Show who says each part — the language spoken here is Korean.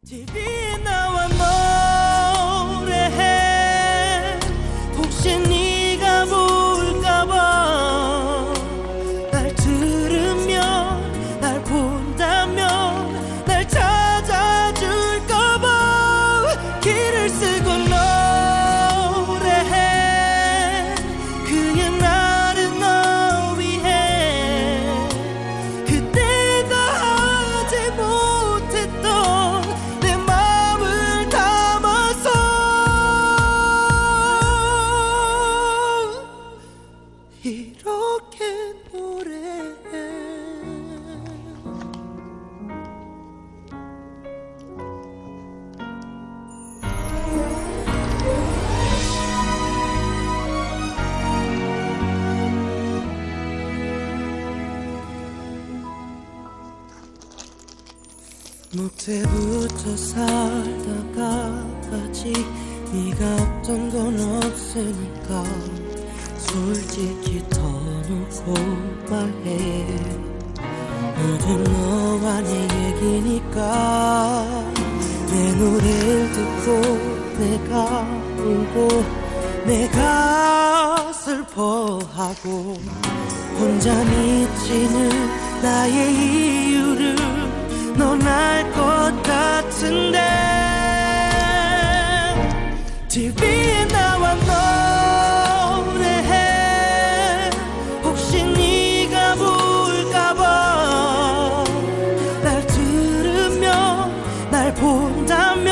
Speaker 1: TV에 나와 노래해. 혹시 네가 볼까봐. 날 들으면, 날 본다면, 날 찾아줄까봐. 길을 쓰고 노래해. 그의 나는 너 위해. 그때가 하지 못했던 내 마음을 담아서 이렇게 노래해. 뭐 때부터 살다가 아직 네가 없던 건 없으니까 솔직히 터놓고 말해. 모든 너와 내 얘기니까. 내 노래를 듣고 내가 울고 내가 슬퍼하고 혼자 미치는 나의 이유를 넌 알 것 같은데. TV에 나와 노래해. 혹시 네가 볼까봐. 날 들으면, 날 본다면,